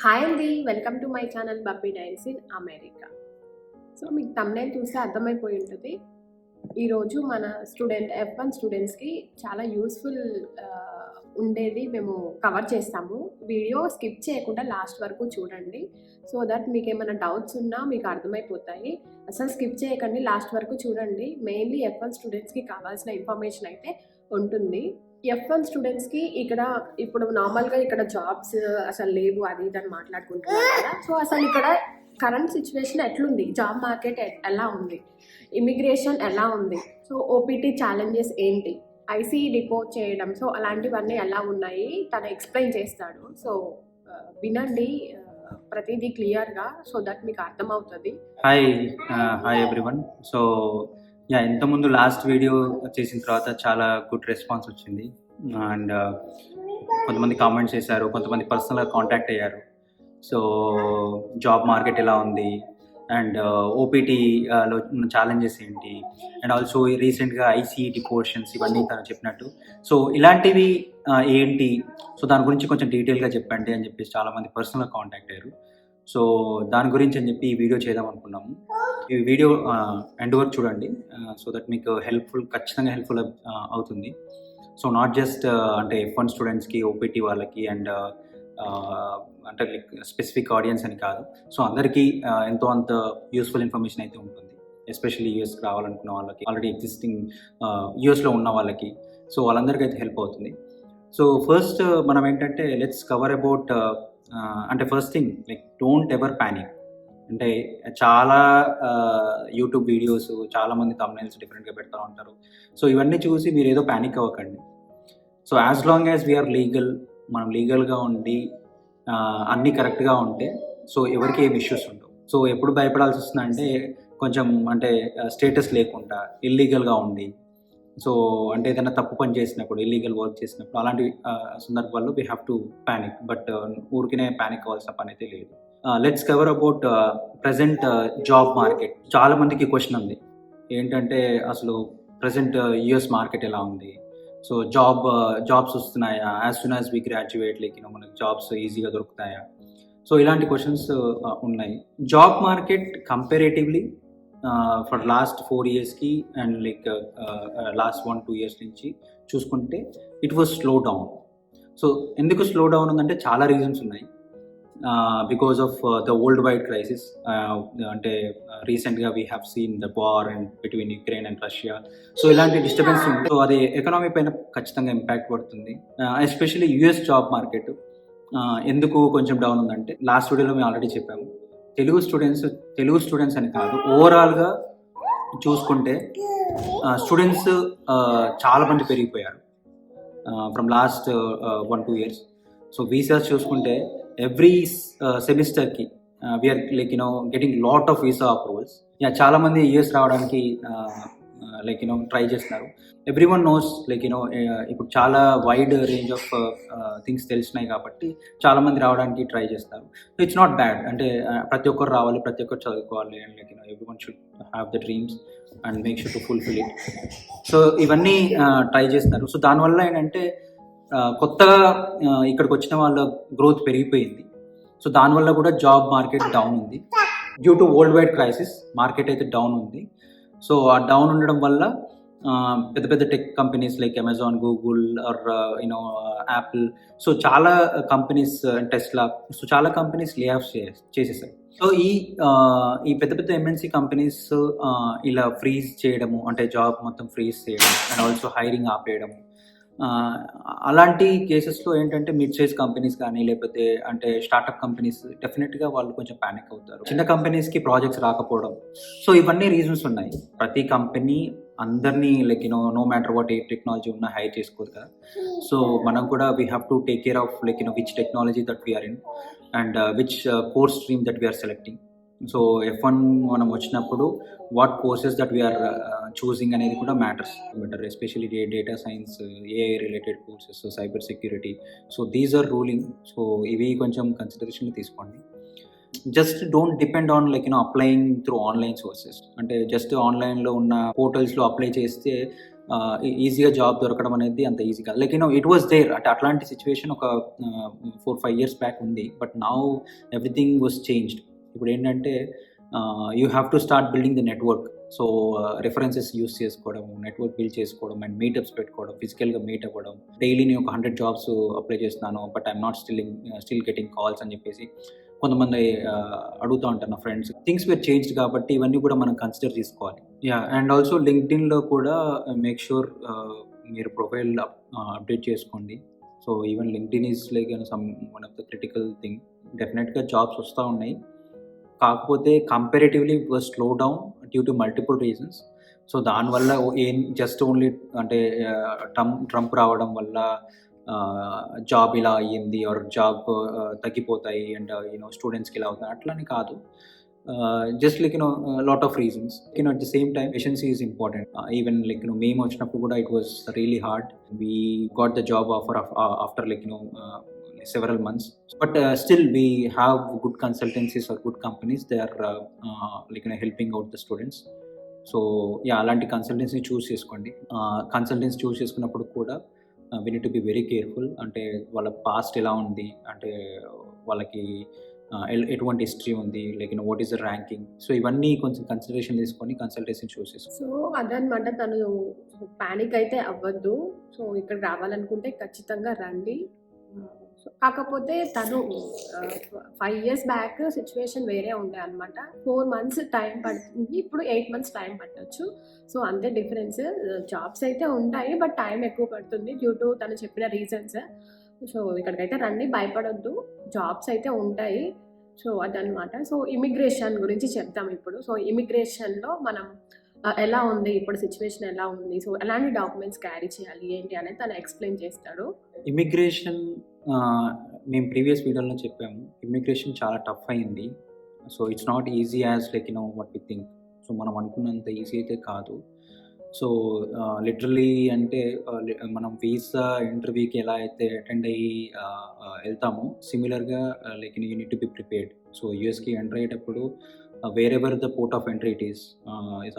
Hi అండి. Welcome to my channel Babbi diaries in America. So మీకు thumbnail చూస్తే అర్థమైపోయి ఉంటది. ఈరోజు మన F1 స్టూడెంట్స్‌కి చాలా యూజ్‌ఫుల్ ఉండేది మేము కవర్ చేస్తాము. వీడియో స్కిప్ చేయకుండా లాస్ట్ వరకు చూడండి. సో దట్ మీకేమైనా డౌట్స్ ఉన్నా మీకు అర్థమైపోతాయి. అసలు స్కిప్ చేయకండి, లాస్ట్ వరకు చూడండి. మెయిన్‌లీ F1 స్టూడెంట్స్‌కి కావాల్సిన ఇన్ఫర్మేషన్ అయితే ఉంటుంది. F1 స్టూడెంట్స్‌కి ఇప్పుడు నార్మల్‌గా ఇక్కడ జాబ్స్ అసలు లేవు అది ఇది అని మాట్లాడుకుంటున్నారు కదా! సో అసలు ఇక్కడ కరెంట్ సిచ్యువేషన్ ఎట్లుంది? జాబ్ మార్కెట్ ఎలా ఉంది? ఇమిగ్రేషన్ ఎలా ఉంది? సో ఓపీటీ ఛాలెంజెస్ ఏంటి? ఐసీఈ రిపోర్ట్ చేయడం, సో అలాంటివన్నీ ఎలా ఉన్నాయి తను ఎక్స్‌ప్లెయిన్ చేస్తాడు. సో వినండి ప్రతీదీ క్లియర్‌గా, సో దట్ మీకు అర్థమవుతది. Hi everyone. సో ఇంతకుముందు లాస్ట్ వీడియో చేసిన తర్వాత చాలా గుడ్ రెస్పాన్స్ వచ్చింది. అండ్ కొంతమంది కామెంట్స్ చేశారు, కొంతమంది పర్సనల్గా కాంటాక్ట్ అయ్యారు. సో జాబ్ మార్కెట్ ఎలా ఉంది, అండ్ ఓపీటీలో ఉన్న ఛాలెంజెస్ ఏంటి, అండ్ ఆల్సో రీసెంట్గా ఐసీఈటీ పోర్షన్స్ ఇవన్నీ తను చెప్పినట్టు. సో ఇలాంటివి ఏంటి, సో దాని గురించి కొంచెం డీటెయిల్గా చెప్పండి అని చెప్పేసి చాలామంది పర్సనల్గా కాంటాక్ట్ అయ్యారు. సో దాని గురించి అని చెప్పి ఈ వీడియో చేద్దాం అనుకున్నాము. ఈ వీడియో ఎండ్ వరకు చూడండి, సో దట్ మీకు ఖచ్చితంగా హెల్ప్ఫుల్ అవుతుంది. సో నాట్ జస్ట్ అంటే F1 స్టూడెంట్స్కి, ఓపీటీ వాళ్ళకి అండ్ అంటే లైక్ స్పెసిఫిక్ ఆడియన్స్ అని కాదు. సో అందరికీ ఎంతో అంత యూస్ఫుల్ ఇన్ఫర్మేషన్ అయితే ఉంటుంది. ఎస్పెషల్లీ యూఎస్కి రావాలనుకున్న వాళ్ళకి, ఆల్రెడీ ఎగ్జిస్టింగ్ యూఎస్లో ఉన్న వాళ్ళకి, సో వాళ్ళందరికీ అయితే హెల్ప్ అవుతుంది. సో ఫస్ట్ మనం ఏంటంటే లెట్స్ కవర్ అబౌట్ అంటే first thing like don't ever panic. అంటే చాలా యూట్యూబ్ వీడియోస్, చాలామంది థంబ్‌నెయిల్స్ డిఫరెంట్గా పెడతా ఉంటారు. సో ఇవన్నీ చూసి మీరు ఏదో ప్యానిక్ అవ్వకండి. So as long as we are legal, మనం లీగల్గా ఉండి అన్నీ కరెక్ట్గా ఉంటే సో ఎవరికి ఏం ఇష్యూస్ ఉండవు. సో ఎప్పుడు భయపడాల్సి వస్తుందంటే కొంచెం అంటే స్టేటస్ లేకుండా ఇల్లీగల్గా ఉండి, సో అంటే ఏదైనా తప్పు పని చేసినప్పుడు, ఇల్లీగల్ వర్క్ చేసినప్పుడు అలాంటి సందర్భాల్లో we have to panic. But ఊరికనే ప్యానిక్ అవ్వాల్సిన పని అయితే లేదు. Let's cover about present job market. చాలా మందికి క్వశ్చన్ ఉంది ఏంటంటే అసలు ప్రజెంట్ యుఎస్ మార్కెట్ ఎలా ఉంది, సో జాబ్స్ వస్తున్నాయా, as soon as we graduate like మనకి జాబ్స్ ఈజీగా దొరుకుతాయా. సో ఇలాంటి క్వశ్చన్స్ ఉన్నాయి. Job market comparatively for last 4 yearsకి అండ్ లైక్ లాస్ట్ 1-2 years నుంచి చూసుకుంటే it was slow down. So ఎందుకు స్లో డౌన్ ఉందంటే చాలా రీజన్స్ ఉన్నాయి. Because of the world wide crisis, అంటే రీసెంట్గా we have seen the war and between Ukraine and Russia. So ఇలాంటి డిస్టర్బెన్స్ ఉంటుంది. సో అది ఎకనామీ పైన ఖచ్చితంగా ఇంపాక్ట్ పడుతుంది. ఎస్పెషల్లీ యుఎస్ జాబ్ మార్కెట్ ఎందుకు కొంచెం డౌన్ ఉందంటే లాస్ట్ వీడియోలో మేము ఆల్రెడీ చెప్పాము. తెలుగు స్టూడెంట్స్ అని కాదు, ఓవరాల్గా చూసుకుంటే స్టూడెంట్స్ చాలా మంది పెరిగిపోయారు from last 1-2 years. So visas చూసుకుంటే ఎవ్రీ సెమిస్టర్కి we're like getting lot of visa approvals. చాలా మంది యూఎస్ రావడానికి లైక్ ట్రై చేస్తున్నారు. ఎవ్రీ వన్ నోస్ లైక్ ఇప్పుడు చాలా వైడ్ రేంజ్ ఆఫ్ థింగ్స్ తెలిసినాయి కాబట్టి చాలామంది రావడానికి ట్రై చేస్తారు. So it's not bad. అంటే ప్రతి ఒక్కరు రావాలి, ప్రతి ఒక్కరు చదువుకోవాలి, and like every one should have the dreams and make sure to fulfil it. So ఇవన్నీ ట్రై చేస్తున్నారు. సో దానివల్ల ఏంటంటే కొత్తగా ఇక్కడికి వచ్చిన వాళ్ళ గ్రోత్ పెరిగిపోయింది. సో దానివల్ల కూడా జాబ్ మార్కెట్ డౌన్ ఉంది. Due to world wide crisis market అయితే డౌన్ ఉంది. సో ఆ డౌన్ ఉండడం వల్ల పెద్ద పెద్ద tech companies like Amazon, Google or Apple, so చాలా కంపెనీస్, టెస్లా, సో చాలా కంపెనీస్ లే ఆఫ్ చేసేసారు. సో ఈ పెద్ద పెద్ద ఎంఎన్సీ కంపెనీస్ ఇలా ఫ్రీజ్ చేయడము, అంటే జాబ్ మొత్తం ఫ్రీజ్ చేయడం అండ్ ఆల్సో హైరింగ్ ఆపేయడము, అలాంటి కేసెస్లో ఏంటంటే మిడ్ సైజ్ కంపెనీస్ కానీ లేకపోతే అంటే స్టార్టప్ కంపెనీస్ డెఫినెట్గా వాళ్ళు కొంచెం ప్యానిక్ అవుతారు. చిన్న కంపెనీస్కి ప్రాజెక్ట్స్ రాకపోవడం, సో ఇవన్నీ రీజన్స్ ఉన్నాయి. ప్రతి కంపెనీ అందరినీ లైక్ నో మ్యాటర్ వాట్ ఏ టెక్నాలజీ ఉన్నా హైర్ చేసుకోదు కదా. సో మనం కూడా we have to take care of like which technology that we are in and which course stream that we are selecting. So F1 మనం వచ్చినప్పుడు what courses that we are choosing అనేది కూడా matters. Especially data science, AI related courses, cyber security, so these are ruling. So ఇవి కొంచెం కన్సిడరేషన్లో తీసుకోండి. Just don't depend on like applying through online sources. అంటే just ఆన్లైన్లో ఉన్న పోర్టల్స్లో అప్లై చేస్తే ఈజీగా జాబ్ దొరకడం అనేది అంత ఈజీ కాదు. లైక్ ఇట్ వాస్ దేర్ అంటే అట్లాంటి సిచ్యువేషన్ ఒక 4-5 ఇయర్స్ బ్యాక్ ఉంది. But now everything was changed. ఇప్పుడు ఏంటంటే you have to start building the network. So references use చేసుకోవడం, నెట్వర్క్ బిల్డ్ చేసుకోవడం అండ్ మీటప్స్ పెట్టుకోవడం, ఫిజికల్గా మీట్ అవ్వడం. డైలీ నేను ఒక 100 జాబ్స్ అప్లై చేస్తున్నాను, but I'm not still getting calls అని చెప్పేసి కొంతమంది అడుగుతూ ఉంటారు నా ఫ్రెండ్స్. థింగ్స్ వేర్ చేంజ్డ్ కాబట్టి ఇవన్నీ కూడా మనం కన్సిడర్ చేసుకోవాలి. అండ్ ఆల్సో లింక్డ్ఇన్లో కూడా మేక్ షూర్ మీరు ప్రొఫైల్ అప్డేట్ చేసుకోండి. So even LinkedIn is like one of the critical thing. డెఫినెట్గా జాబ్స్ వస్తూ ఉన్నాయి, కాకపోతే comparatively slow down due to multiple reasons. So దానివల్ల జస్ట్ ఓన్లీ అంటే ట్రంప్ రావడం వల్ల జాబ్ ఇలా అయ్యింది ఆర్ జాబ్ తగ్గిపోతాయి అండ్ స్టూడెంట్స్కి ఇలా అవుతుంది అట్లని కాదు. Just like lot of reasons. At the same time efficiency is important. Even like మేము వచ్చినప్పుడు కూడా it was really hard. We got the job offer after several months, but still we have good consultancies or good companies. They are helping out the students. So అలాంటి consultancy చూస్ చేసుకోండి. Consultancy చూస్ చేసుకున్నప్పుడు కూడా we need to be very careful. అంటే వాళ్ళ past ఎలా ఉంది, అంటే వాళ్ళకి ఎటువంటి హిస్టరీ ఉంది, like what is the ranking. So ఇవన్నీ కొంచెం కన్సిడరేషన్ తీసుకొని కన్సల్టెన్సీ చూస్ చేసుకోండి. సో అదనమాట, తను పానిక్ అయితే అవ్వద్దు. సో ఇక్కడ రావాలనుకుంటే ఖచ్చితంగా రండి. కాకపోతే తను 5 years బ్యాక్ సిచ్యువేషన్ వేరే ఉండే అనమాట. 4 months టైం పడుతుంది, ఇప్పుడు 8 months టైం పట్టవచ్చు. సో అంతే డిఫరెన్స్. జాబ్స్ అయితే ఉంటాయి, బట్ టైం ఎక్కువ పడుతుంది డ్యూ టు తను చెప్పిన రీజన్స్. సో ఇక్కడికైతే రండి, భయపడొద్దు, జాబ్స్ అయితే ఉంటాయి. సో అదనమాట. సో ఇమిగ్రేషన్ గురించి చెప్తాం ఇప్పుడు. సో ఇమిగ్రేషన్లో మనం ఎలా ఉంది, ఇప్పుడు సిచ్యువేషన్ ఎలా ఉంది, సో ఎలాంటి డాక్యుమెంట్స్ క్యారీ చేయాలి ఏంటి అనేది తను ఎక్స్ప్లెయిన్ చేస్తాడు. ఇమిగ్రేషన్ మేము ప్రీవియస్ వీడియోలో చెప్పాము, ఇమిగ్రేషన్ చాలా టఫ్ అయింది. So it's not easy as what we think. So మనం అనుకున్నంత ఈజీ అయితే కాదు. సో లిటరలీ అంటే మనం వీసా ఇంటర్వ్యూకి ఎలా అయితే అటెండ్ అయ్యి వెళ్తామో సిమిలర్గా you need to be prepared. So యూఎస్కి ఎంటర్ అయ్యేటప్పుడు wherever the port of entry it is,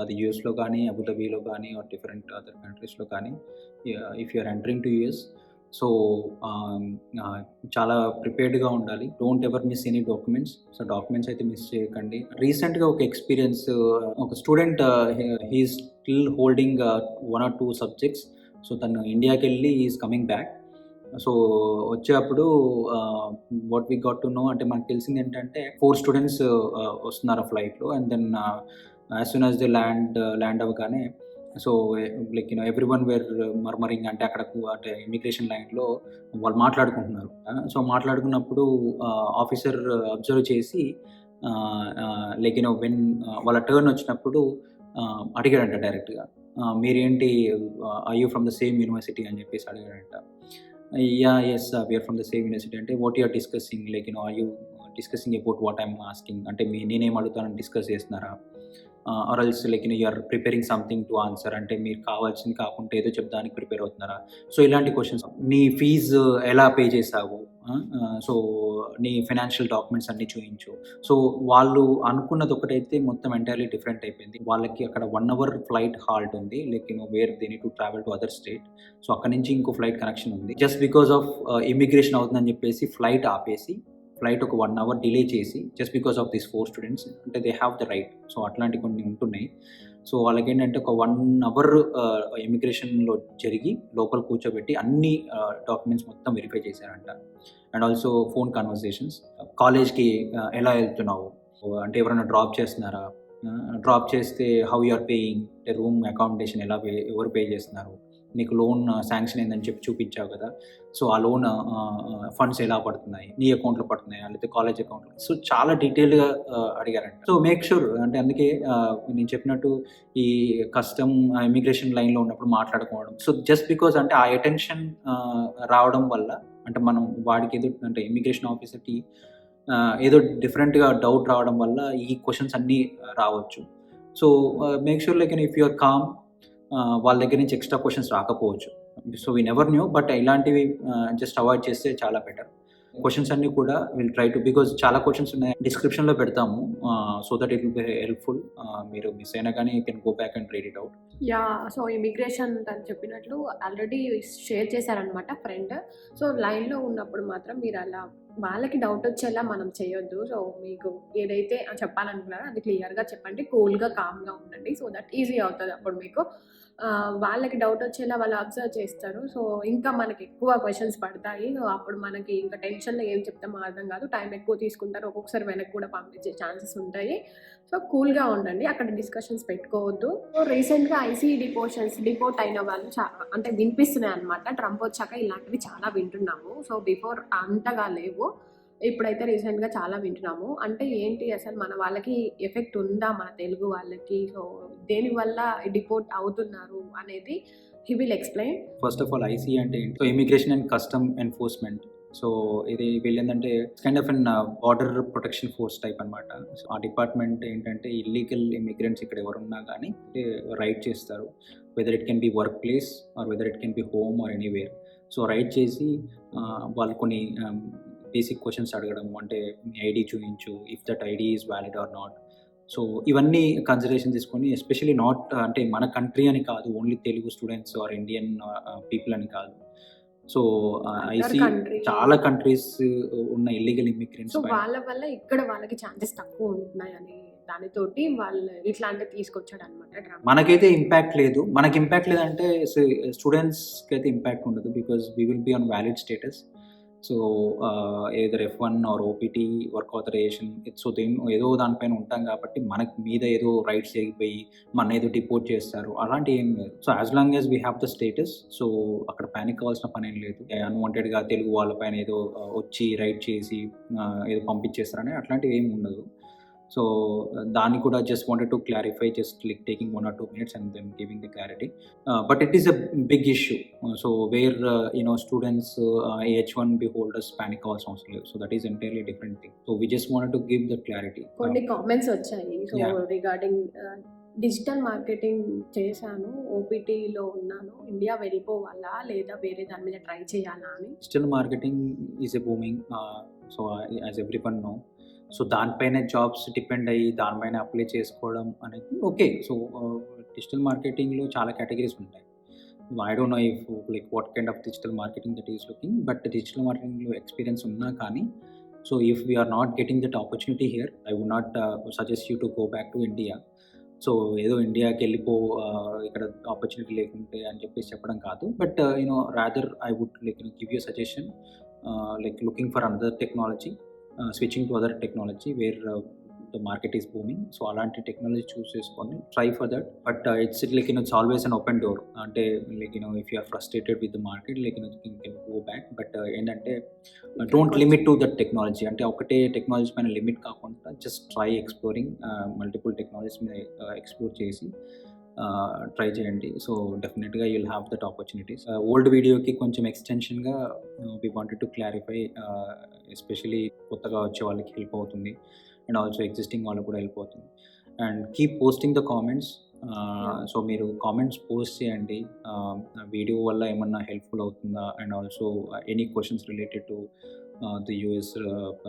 అది యూఎస్లో కానీ అబుదాబీలో కానీ ఆర్ డిఫరెంట్ అదర్ కంట్రీస్లో కానీ, if you're entering to US, so చాలా ప్రిపేర్డ్గా ఉండాలి. Don't ever miss any documents. So documents అయితే మిస్ చేయకండి. రీసెంట్గా ఒక ఎక్స్పీరియన్స్, ఒక student he still holding 1 or 2 subjects. So తను ఇండియాకి వెళ్ళి ఈజ్ కమింగ్ బ్యాక్. సో వచ్చేటప్పుడు what we got to know అంటే మనకు తెలిసింది ఏంటంటే 4 students వస్తున్నారు ఫ్లైట్లో. And then as soon as they land అవ్వగానే so every one were murmuring, అంటే అక్కడకు అంటే ఇమిగ్రేషన్ లైన్లో వాళ్ళు మాట్లాడుకుంటున్నారు. సో మాట్లాడుకున్నప్పుడు ఆఫీసర్ అబ్జర్వ్ చేసి వెన్ వాళ్ళ టర్న్ వచ్చినప్పుడు అడిగాడంట డైరెక్ట్గా, మీరేంటి I you from the same university అని చెప్పేసి అడిగాడంట. yes we are from the same university. అంటే what you are discussing, are you discussing about what I'm asking, అంటే నేనేం అడుగుతానని డిస్కస్ చేస్తున్నారా, or else you are preparing something to answer, అంటే మీరు కావాల్సింది కాకుండా ఏదో చెప్దానికి ప్రిపేర్ అవుతున్నారా. సో ఇలాంటి క్వశ్చన్స్. నీ ఫీజు ఎలా పే చేసావు, సో నీ ఫైనాన్షియల్ డాక్యుమెంట్స్ అన్నీ చూపించు. సో వాళ్ళు అనుకున్నది ఒకటైతే మొత్తం ఎంటైర్లీ డిఫరెంట్ అయిపోయింది. వాళ్ళకి అక్కడ 1 hour ఫ్లైట్ హాల్ట్ ఉంది, where they need to travel to other state. So అక్కడ నుంచి ఇంకో ఫ్లైట్ కనెక్షన్ ఉంది. జస్ట్ బికాస్ ఆఫ్ ఇమిగ్రేషన్ అవుతుందని చెప్పేసి ఫ్లైట్ ఆపేసి, ఫ్లైట్ ఒక 1 hour డిలే చేసి, just because of these 4 students, అంటే they have the right. So అట్లాంటి కొన్ని ఉంటున్నాయి. సో వాళ్ళకి ఏంటంటే ఒక 1 hour ఇమిగ్రేషన్లో జరిగి లోపల కూర్చోబెట్టి అన్ని డాక్యుమెంట్స్ మొత్తం వెరిఫై చేశారంట. అండ్ ఆల్సో ఫోన్ కన్వర్సేషన్స్, కాలేజ్కి ఎలా వెళ్తున్నావు, అంటే ఎవరైనా డ్రాప్ చేస్తున్నారా, డ్రాప్ చేస్తే హౌ యు ఆర్ పేయింగ్, అంటే రూమ్ అకామిడేషన్ ఎవరు పే చేస్తున్నారు, నీకు లోన్ శాంక్షన్ అయిందని చెప్పి చూపించావు కదా, సో ఆ లోన్ ఫండ్స్ ఎలా పడుతున్నాయి, నీ అకౌంట్లో పడుతున్నాయా లేకపోతే కాలేజ్ అకౌంట్లో. సో చాలా డీటెయిల్గా అడిగారంట. సో మేక్ షూర్, అంటే అందుకే నేను చెప్పినట్టు ఈ కస్టమ్ ఇమిగ్రేషన్ లైన్లో ఉన్నప్పుడు మాట్లాడుకోవడం. సో జస్ట్ బికాజ్ అంటే ఆ అటెన్షన్ రావడం వల్ల, అంటే మనం వాడికి ఏదో అంటే ఇమిగ్రేషన్ ఆఫీసర్కి ఏదో డిఫరెంట్గా డౌట్ రావడం వల్ల ఈ క్వశ్చన్స్ అన్నీ రావచ్చు. So make sure if you're calm, వాళ్ళ దగ్గర నుంచి ఎక్స్ట్రా క్వశ్చన్స్ రాకపోవచ్చు. So we never knew, but ఇలాంటివి జస్ట్ అవాయిడ్ చేస్తే చాలా బెటర్. క్వశ్చన్స్ అన్నీ కూడా విల్ ట్రై టు, బికాజ్ చాలా క్వశ్చన్స్ ఉన్నాయి, డిస్క్రిప్షన్లో పెడతాము, so that it will be helpful. మీరు మిస్ అయినా కానీ you can go back and read it out. Yeah, so immigration అని చెప్పినట్లు ఆల్రెడీ షేర్ చేశారనమాట ఫ్రెండ్. సో లైన్లో ఉన్నప్పుడు మాత్రం మీరు అలా వాళ్ళకి డౌట్ వచ్చేలా మనం చేయొద్దు. సో మీకు ఏదైతే చెప్పాలనుకున్నారో అది క్లియర్గా చెప్పండి, కూల్గా కామ్గా ఉండండి. సో దట్ ఈజీ అవుతుంది అప్పుడు మీకు. వాళ్ళకి డౌట్ వచ్చేలా వాళ్ళు అబ్జర్వ్ చేస్తారు. సో ఇంకా మనకి ఎక్కువ క్వశ్చన్స్ పడతాయి. సో అప్పుడు మనకి ఇంకా టెన్షన్లో ఏం చెప్తామో అర్థం కాదు, టైం ఎక్కువ తీసుకుంటారు, ఒక్కొక్కసారి వెనక్కి కూడా పంపించే ఛాన్సెస్ ఉంటాయి. సో కూల్గా ఉండండి, అక్కడ డిస్కషన్స్ పెట్టుకోవద్దు. సో రీసెంట్గా ఐసీఈ డిపోర్ట్ అయిన వాళ్ళు అంటే వినిపిస్తున్నాయి అనమాట. ట్రంప్ వచ్చాక ఇలాంటివి చాలా వింటున్నాము. సో బిఫోర్ అంతగా లేవు, ఇప్పుడైతే రీసెంట్గా చాలా వింటున్నాము. అంటే ఏంటి అసలు మన వాళ్ళకి ఎఫెక్ట్ ఉందా, మన తెలుగు వాళ్ళకి? సో దేనివల్ల డిపోర్ట్ అవుతున్నారు అనేది he will explain. First of all ICE అంటే ఏంటి? So immigration and custom enforcement. So ఇది వీళ్ళేంటంటే kind of an border protection force type అనమాట. సో ఆ డిపార్ట్మెంట్ ఏంటంటే ఇల్లీగల్ ఇమిగ్రెంట్స్ ఇక్కడ ఎవరున్నా కానీ రైడ్ చేస్తారు, whether it can be work place or whether it can be home or anywhere. So raid చేసి వాళ్ళు కొన్ని బేసిక్ క్వశ్చన్స్ అడగడము, అంటే మీ ఐడి చూపించు, if that ID is valid or not. So ఇవన్నీ కన్సిడరేషన్ తీసుకొని, ఎస్పెషలీ నాట్ అంటే మన కంట్రీ అని కాదు, only Telugu students or Indian people అని కాదు. సో ఐసీ చాలా కంట్రీస్ ఉన్న ఇల్లీగల్ ఇమిగ్రెంట్స్, సో వాళ్ళ వల్ల ఇక్కడ వాళ్ళకి ఛాన్సెస్ తక్కువ ఉంటున్నాయని దానితోటి వాళ్ళు ఇట్లాంటివి తీసుకొచ్చాడు అనమాట. మనకైతే ఇంపాక్ట్ లేదు. మనకి ఇంపాక్ట్ లేదంటే స్టూడెంట్స్కి అయితే ఇంపాక్ట్ ఉండదు, because we will be on valid status. So either F1 or OPT work authorisation, so ఏదో దానిపైన ఉంటాం కాబట్టి మనకి మీద ఏదో రైట్స్ జరిగిపోయి మన ఏదో డిపోర్ట్ చేస్తారు అలాంటి ఏం లేదు. So as long as we have the status, so అక్కడ ప్యానిక్ కావాల్సిన పని ఏం లేదు. అన్వాంటెడ్గా తెలుగు వాళ్ళపైన ఏదో వచ్చి రైట్ చేసి ఏదో పంపించేస్తారని అట్లాంటివి ఏమి ఉండదు. సో దాన్ని కూడా just wanted to clarify, just like taking 1 or 2 minutes and then giving the clarity. But it is a big issue. So where students H1B holders panic అవ్వాల్సిన అవసరం లేదు. So that is entirely different thing. So we just wanted to give the clarity. కొన్ని comments వచ్చాయి. So regarding digital marketing చేశాను, ఓపీటీలో ఉన్నాను, India వెళ్ళిపోవాలా లేదా వేరే దాని మీద ట్రై చేయాలా అని. Digital marketing is a booming, so as everyone know. So దానిపైన జాబ్స్ డిపెండ్ అయ్యి దానిపైన అప్లై చేసుకోవడం అనేది ఓకే. సో డిజిటల్ మార్కెటింగ్లో చాలా కేటగిరీస్ ఉంటాయి. I don't know if like what kind of digital marketing that is looking, but digital మార్కెటింగ్లో experience ఉన్నా కానీ, so if we're not getting that opportunity here, I would not suggest you to go back to India. So ఏదో ఇండియాకి వెళ్ళిపో, ఇక్కడ opportunity లేకుంటే అని చెప్పేసి చెప్పడం కాదు, but rather I would like give you suggestion like looking for another technology, switching to other technology where the market is booming. So alanti technology choose cheskoni, try for that. But it's like it's always an open door. Ante like if you are frustrated with the market, like you can go back. But endante don't limit to that technology. Ante okate technology paina limit kaakunda just try exploring multiple technologies మీద explore చేసి try చేయండి. So డెఫినెట్గా you'll have that opportunities. Old వీడియోకి కొంచెం ఎక్స్టెన్షన్గా we wanted to clarify, especially కొత్తగా వచ్చే వాళ్ళకి హెల్ప్ అవుతుంది అండ్ ఆల్సో ఎగ్జిస్టింగ్ వాళ్ళకి కూడా హెల్ప్ అవుతుంది. And keep posting the comments. So మీరు కామెంట్స్ పోస్ట్ చేయండి, వీడియో వల్ల ఏమన్నా హెల్ప్ఫుల్ అవుతుందా, and also any questions related to the US,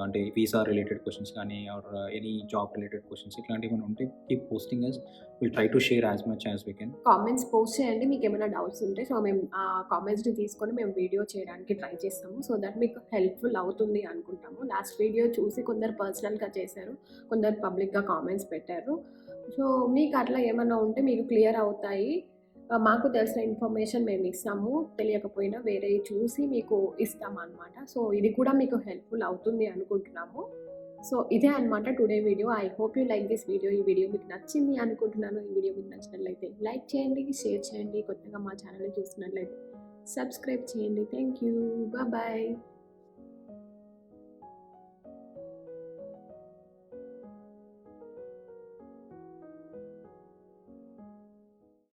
అంటే వీసా రిలేటెడ్ క్వశ్చన్స్ కానీ or any job related questions ఇట్లాంటివి ఏమైనా ఉంటే keep posting us, will try to share as much as we can. Comments post చేయండి మీకు ఏమైనా doubts ఉంటే. So మేము ఆ కామెంట్స్ని తీసుకొని మేము వీడియో చేయడానికి ట్రై చేస్తాము. సో దట్ మీకు హెల్ప్ఫుల్ అవుతుంది అనుకుంటాము. లాస్ట్ వీడియో చూసి కొందరు పర్సనల్గా చేశారు, కొందరు పబ్లిక్గా కామెంట్స్ పెట్టారు. సో మీకు అట్లా ఏమైనా ఉంటే మీకు క్లియర్ అవుతాయి. మాకు తెలిసిన ఇన్ఫర్మేషన్ మేము ఇస్తాము, తెలియకపోయినా వేరే చూసి మీకు ఇస్తాము అనమాట. సో ఇది కూడా మీకు హెల్ప్ఫుల్ అవుతుంది అనుకుంటున్నాము. సో ఇదే అనమాట today video. I hope you like this video. ఈ వీడియో మీకు నచ్చింది అనుకుంటున్నాను. ఈ వీడియో మీకు నచ్చినట్లయితే లైక్ చేయండి, షేర్ చేయండి, కొత్తగా మా ఛానల్ని చూస్తున్నట్లయితే సబ్స్క్రైబ్ చేయండి. Thank you, bye.